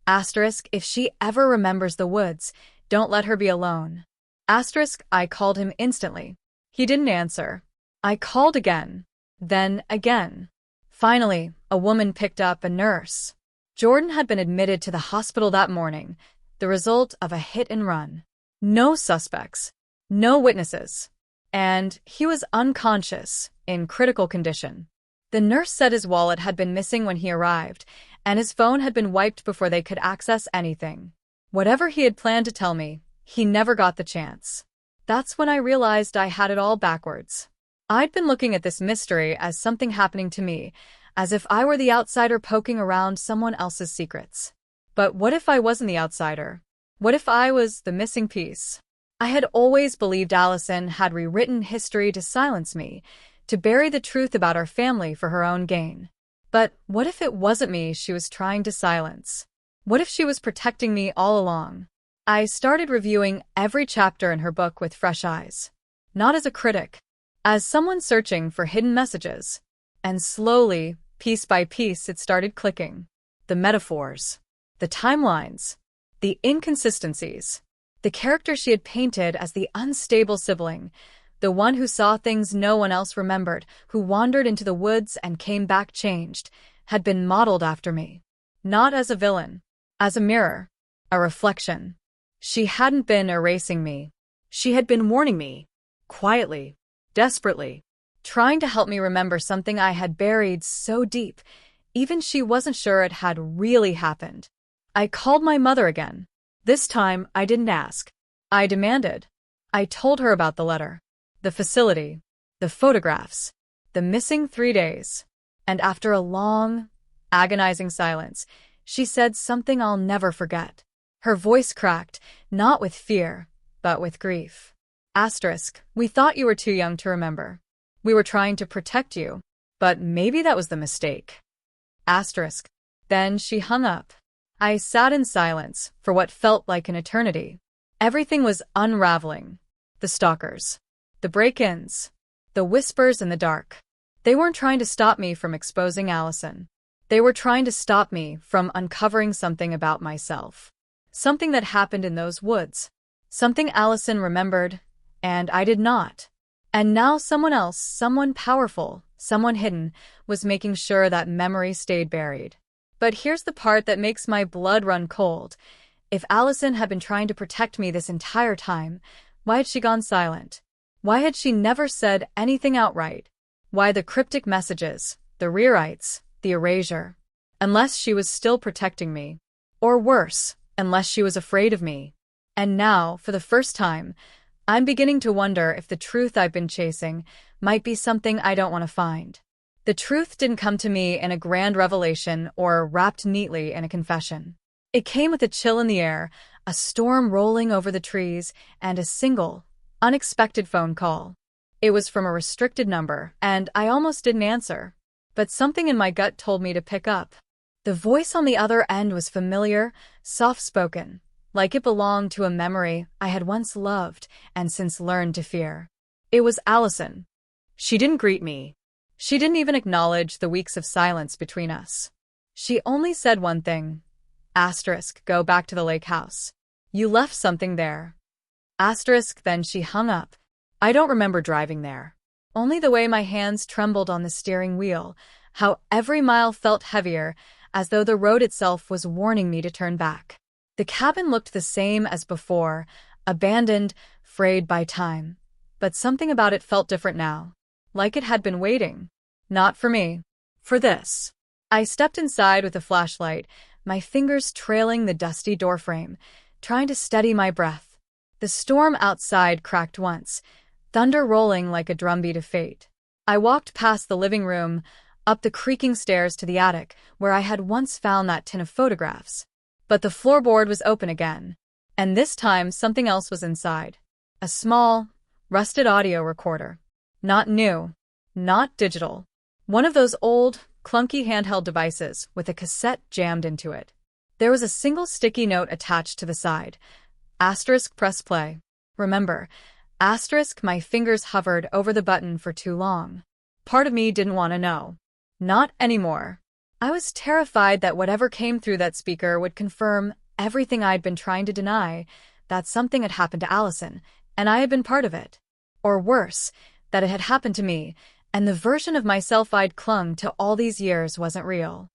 Asterisk, if she ever remembers the woods, don't let her be alone. Asterisk, I called him instantly. He didn't answer. I called again. Then again. Finally, a woman picked up, a nurse. Jordan had been admitted to the hospital that morning, the result of a hit and run. No suspects. No witnesses. And he was unconscious, in critical condition. The nurse said his wallet had been missing when he arrived, and his phone had been wiped before they could access anything. Whatever he had planned to tell me, he never got the chance. That's when I realized I had it all backwards. I'd been looking at this mystery as something happening to me, as if I were the outsider poking around someone else's secrets. But what if I wasn't the outsider? What if I was the missing piece? I had always believed Allison had rewritten history to silence me, to bury the truth about our family for her own gain. But what if it wasn't me she was trying to silence? What if she was protecting me all along? I started reviewing every chapter in her book with fresh eyes. Not as a critic, as someone searching for hidden messages. And slowly, piece by piece, it started clicking. The metaphors, the timelines, the inconsistencies, the character she had painted as the unstable sibling, the one who saw things no one else remembered, who wandered into the woods and came back changed, had been modeled after me. Not as a villain, as a mirror, a reflection. She hadn't been erasing me. She had been warning me. Quietly. Desperately. Trying to help me remember something I had buried so deep, even she wasn't sure it had really happened. I called my mother again. This time, I didn't ask. I demanded. I told her about the letter, the facility, the photographs, the missing 3 days. And after a long, agonizing silence, she said something I'll never forget. Her voice cracked, not with fear, but with grief. Asterisk, we thought you were too young to remember. We were trying to protect you, but maybe that was the mistake. Asterisk. Then she hung up. I sat in silence for what felt like an eternity. Everything was unraveling. The stalkers. The break-ins. The whispers in the dark. They weren't trying to stop me from exposing Allison. They were trying to stop me from uncovering something about myself. Something that happened in those woods. Something Allison remembered, and I did not. And now someone else, someone powerful, someone hidden, was making sure that memory stayed buried. But here's the part that makes my blood run cold. If Allison had been trying to protect me this entire time, why had she gone silent? Why had she never said anything outright? Why the cryptic messages, the rewrites, the erasure? Unless she was still protecting me. Or worse, unless she was afraid of me. And now, for the first time, I'm beginning to wonder if the truth I've been chasing might be something I don't want to find. The truth didn't come to me in a grand revelation or wrapped neatly in a confession. It came with a chill in the air, a storm rolling over the trees, and a single, unexpected phone call. It was from a restricted number, and I almost didn't answer. But something in my gut told me to pick up. The voice on the other end was familiar, soft-spoken, like it belonged to a memory I had once loved and since learned to fear. It was Allison. She didn't greet me. She didn't even acknowledge the weeks of silence between us. She only said one thing. Go back to the lake house. You left something there. Then she hung up. I don't remember driving there. Only the way my hands trembled on the steering wheel, how every mile felt heavier, as though the road itself was warning me to turn back. The cabin looked the same as before, abandoned, frayed by time. But something about it felt different now. Like it had been waiting. Not for me. For this. I stepped inside with a flashlight, my fingers trailing the dusty doorframe, trying to steady my breath. The storm outside cracked once, thunder rolling like a drumbeat of fate. I walked past the living room, up the creaking stairs to the attic, where I had once found that tin of photographs. But the floorboard was open again. And this time something else was inside. A small, rusted audio recorder. Not new. Not digital. One of those old, clunky handheld devices with a cassette jammed into it. There was a single sticky note attached to the side. Press play. Remember, my fingers hovered over the button for too long. Part of me didn't want to know. Not anymore. I was terrified that whatever came through that speaker would confirm everything I'd been trying to deny, that something had happened to Allison, and I had been part of it. Or worse, that it had happened to me, and the version of myself I'd clung to all these years wasn't real.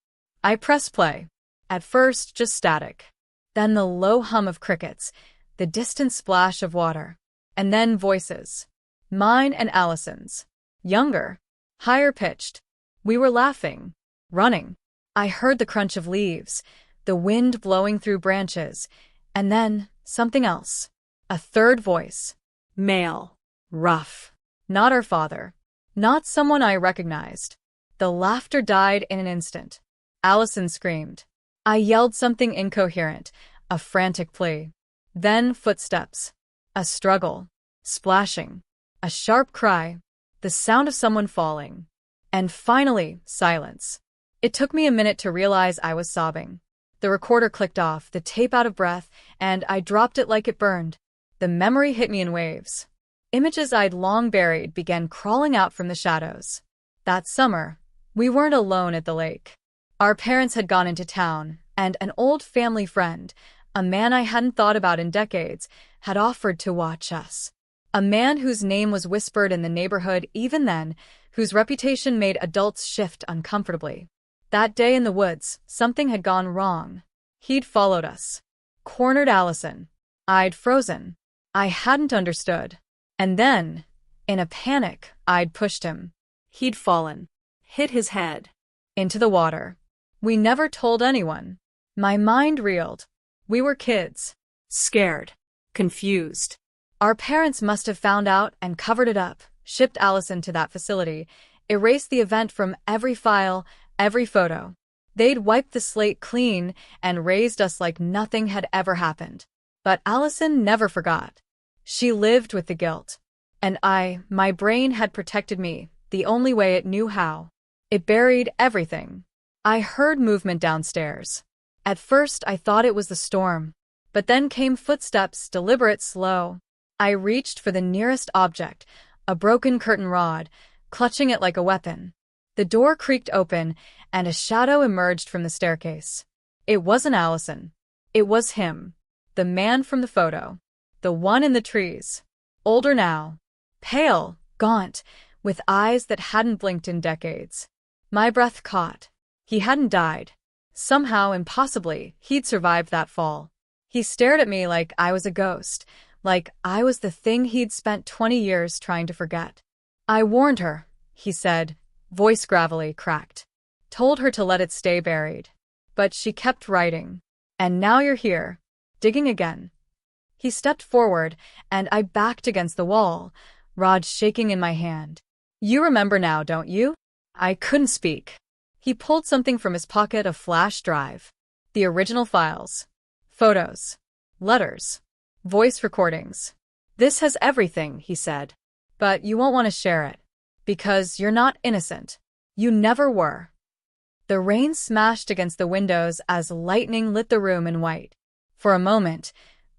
I pressed play. At first, just static. Then the low hum of crickets, the distant splash of water. And then voices. Mine and Allison's. Younger. Higher pitched. We were laughing. Running. I heard the crunch of leaves, the wind blowing through branches, and then something else. A third voice. Male. Rough. Not our father. Not someone I recognized. The laughter died in an instant. Allison screamed. I yelled something incoherent, a frantic plea. Then footsteps. A struggle. Splashing. A sharp cry. The sound of someone falling. And finally, silence. It took me a minute to realize I was sobbing. The recorder clicked off, the tape out of breath, and I dropped it like it burned. The memory hit me in waves. Images I'd long buried began crawling out from the shadows. That summer, we weren't alone at the lake. Our parents had gone into town, and an old family friend, a man I hadn't thought about in decades, had offered to watch us. A man whose name was whispered in the neighborhood even then, whose reputation made adults shift uncomfortably. That day in the woods, something had gone wrong. He'd followed us. Cornered Allison. I'd frozen. I hadn't understood. And then, in a panic, I'd pushed him. He'd fallen. Hit his head. Into the water. We never told anyone. My mind reeled. We were kids. Scared. Confused. Our parents must have found out and covered it up, shipped Allison to that facility, erased the event from every file, every photo. They'd wiped the slate clean and raised us like nothing had ever happened. But Allison never forgot. She lived with the guilt. And my brain had protected me, the only way it knew how. It buried everything. I heard movement downstairs. At first, I thought it was the storm. But then came footsteps, deliberate, slow. I reached for the nearest object, a broken curtain rod, clutching it like a weapon. The door creaked open, and a shadow emerged from the staircase. It wasn't Allison. It was him. The man from the photo. The one in the trees. Older now. Pale, gaunt, with eyes that hadn't blinked in decades. My breath caught. He hadn't died. Somehow, impossibly, he'd survived that fall. He stared at me like I was a ghost, like I was the thing he'd spent 20 years trying to forget. I warned her. he said, voice gravelly cracked. Told her to let it stay buried. But she kept writing. And now you're here, digging again. He stepped forward, and I backed against the wall, rod shaking in my hand. You remember now, don't you? I couldn't speak. He pulled something from his pocket, a flash drive. The original files. Photos. Letters. Voice recordings. This has everything, he said. But you won't want to share it. Because you're not innocent. You never were. The rain smashed against the windows as lightning lit the room in white. For a moment,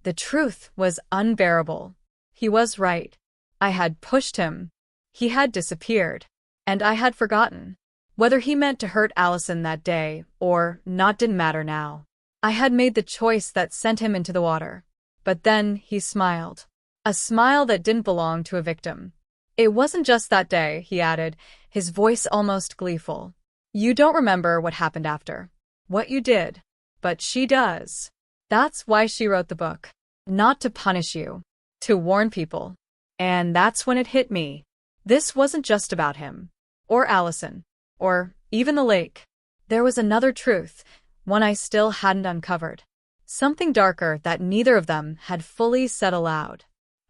the truth was unbearable. He was right. I had pushed him. He had disappeared. And I had forgotten. Whether he meant to hurt Allison that day or not didn't matter now. I had made the choice that sent him into the water. But then he smiled. A smile that didn't belong to a victim. It wasn't just that day, he added, his voice almost gleeful. You don't remember what happened after. What you did. But she does. That's why she wrote the book. Not to punish you. To warn people. And that's when it hit me. This wasn't just about him. Or Allison. Or even the lake. There was another truth, one I still hadn't uncovered. Something darker that neither of them had fully said aloud.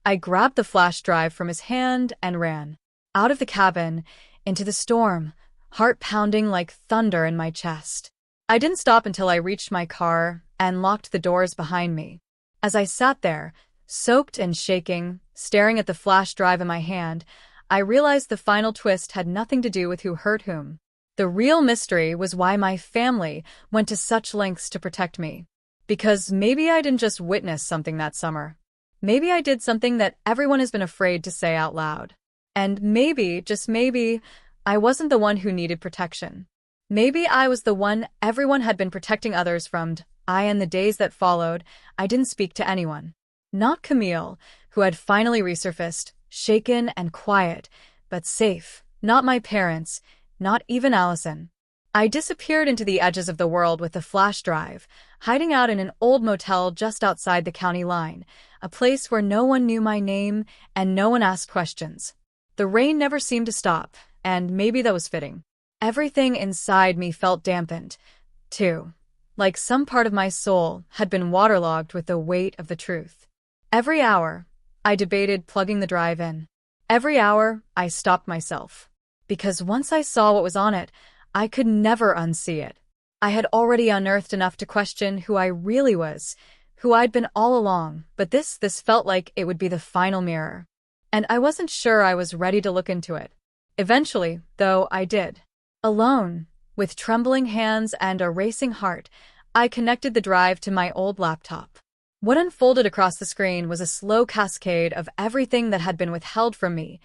I grabbed the flash drive from his hand and ran. Out of the cabin, into the storm, heart pounding like thunder in my chest. I didn't stop until I reached my car and locked the doors behind me. As I sat there, soaked and shaking, staring at the flash drive in my hand, I realized the final twist had nothing to do with who hurt whom. The real mystery was why my family went to such lengths to protect me. Because maybe I didn't just witness something that summer. Maybe I did something that everyone has been afraid to say out loud. And maybe, just maybe, I wasn't the one who needed protection. Maybe I was the one everyone had been protecting others from. In the days that followed, I didn't speak to anyone. Not Camille, who had finally resurfaced, shaken and quiet, but safe. Not my parents, not even Allison. I disappeared into the edges of the world with the flash drive, hiding out in an old motel just outside the county line, a place where no one knew my name and no one asked questions. The rain never seemed to stop, and maybe that was fitting. Everything inside me felt dampened, too, like some part of my soul had been waterlogged with the weight of the truth. Every hour, I debated plugging the drive in. Every hour, I stopped myself. Because once I saw what was on it, I could never unsee it. I had already unearthed enough to question who I really was, who I'd been all along, but this felt like it would be the final mirror. And I wasn't sure I was ready to look into it. Eventually, though, I did. Alone, with trembling hands and a racing heart, I connected the drive to my old laptop. What unfolded across the screen was a slow cascade of everything that had been withheld from me.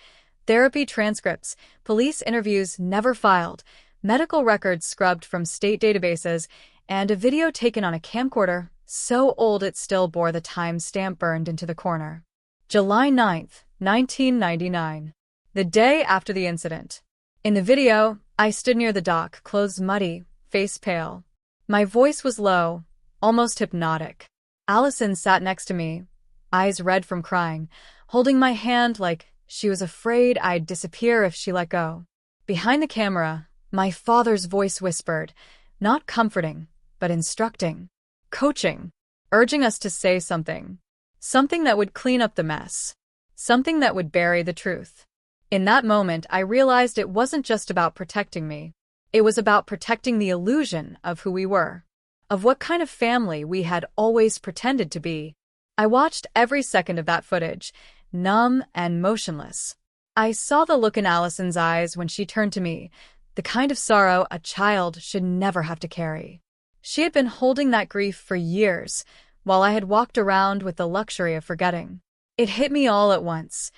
Therapy transcripts, police interviews never filed, medical records scrubbed from state databases, and a video taken on a camcorder, so old it still bore the time-stamp burned into the corner. July 9th, 1999. The day after the incident. In the video, I stood near the dock, clothes muddy, face pale. My voice was low, almost hypnotic. Allison sat next to me, eyes red from crying, holding my hand like she was afraid I'd disappear if she let go. Behind the camera, my father's voice whispered, not comforting, but instructing, coaching, urging us to say something. Something that would clean up the mess. Something that would bury the truth. In that moment, I realized it wasn't just about protecting me. It was about protecting the illusion of who we were. Of what kind of family we had always pretended to be. I watched every second of that footage, numb and motionless. I saw the look in Allison's eyes when she turned to me, the kind of sorrow a child should never have to carry. She had been holding that grief for years, while I had walked around with the luxury of forgetting. It hit me all at once.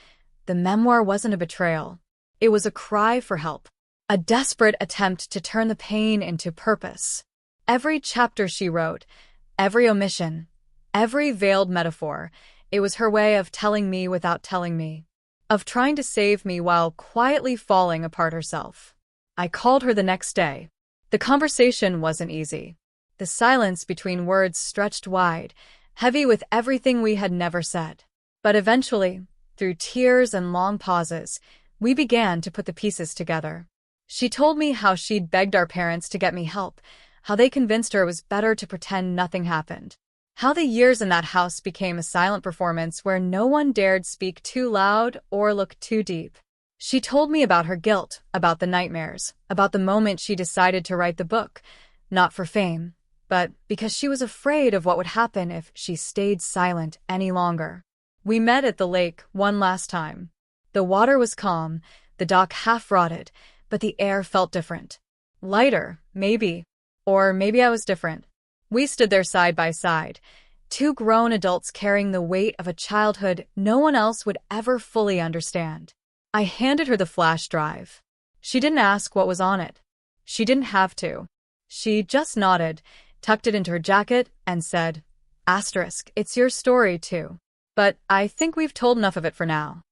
The memoir wasn't a betrayal. It was a cry for help. A desperate attempt to turn the pain into purpose. Every chapter she wrote, every omission, every veiled metaphor, it was her way of telling me without telling me. Of trying to save me while quietly falling apart herself. I called her the next day. The conversation wasn't easy. The silence between words stretched wide, heavy with everything we had never said. But eventually, through tears and long pauses, We began to put the pieces together. She told me how she'd begged our parents to get me help, how they convinced her it was better to pretend nothing happened, how the years in that house became a silent performance where no one dared speak too loud or look too deep. She told me about her guilt, about the nightmares, about the moment she decided to write the book, not for fame, but because she was afraid of what would happen if she stayed silent any longer. We met at the lake one last time. The water was calm, the dock half-rotted, but the air felt different. Lighter, maybe. Or maybe I was different. We stood there side by side, two grown adults carrying the weight of a childhood no one else would ever fully understand. I handed her the flash drive. She didn't ask what was on it. She didn't have to. She just nodded, tucked it into her jacket, and said, "Asterisk, it's your story too. But I think we've told enough of it for now."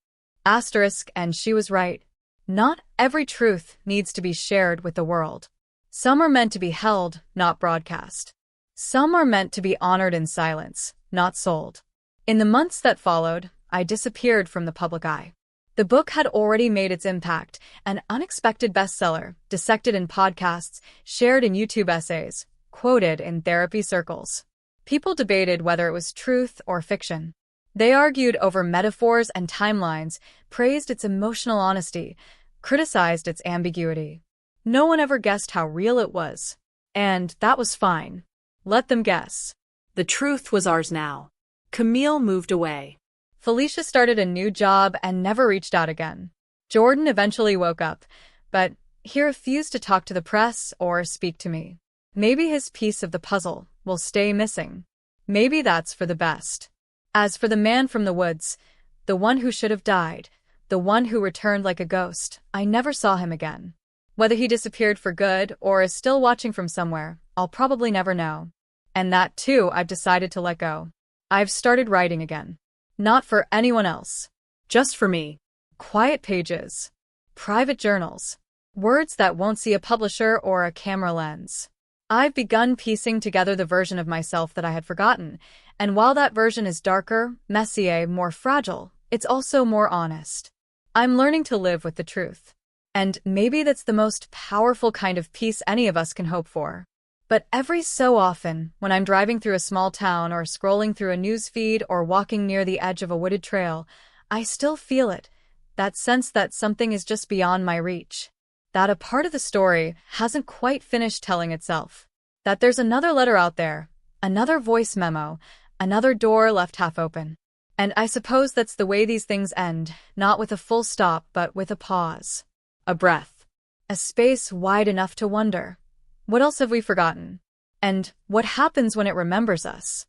Asterisk, and she was right. Not every truth needs to be shared with the world. Some are meant to be held, not broadcast. Some are meant to be honored in silence, not sold. In the months that followed, I disappeared from the public eye. The book had already made its impact, an unexpected bestseller, dissected in podcasts, shared in YouTube essays, quoted in therapy circles. People debated whether it was truth or fiction. They argued over metaphors and timelines, praised its emotional honesty, criticized its ambiguity. No one ever guessed how real it was. And that was fine. Let them guess. The truth was ours now. Camille moved away. Felicia started a new job and never reached out again. Jordan eventually woke up, but he refused to talk to the press or speak to me. Maybe his piece of the puzzle will stay missing. Maybe that's for the best. As for the man from the woods, the one who should have died, the one who returned like a ghost, I never saw him again. Whether he disappeared for good or is still watching from somewhere, I'll probably never know. And that, too, I've decided to let go. I've started writing again. Not for anyone else. Just for me. Quiet pages. Private journals. Words that won't see a publisher or a camera lens. I've begun piecing together the version of myself that I had forgotten, and while that version is darker, messier, more fragile, it's also more honest. I'm learning to live with the truth. And maybe that's the most powerful kind of peace any of us can hope for. But every so often, when I'm driving through a small town or scrolling through a news feed or walking near the edge of a wooded trail, I still feel it, that sense that something is just beyond my reach. That a part of the story hasn't quite finished telling itself. That there's another letter out there, another voice memo, another door left half open. And I suppose that's the way these things end, not with a full stop but with a pause. A breath. A space wide enough to wonder. What else have we forgotten? And what happens when it remembers us?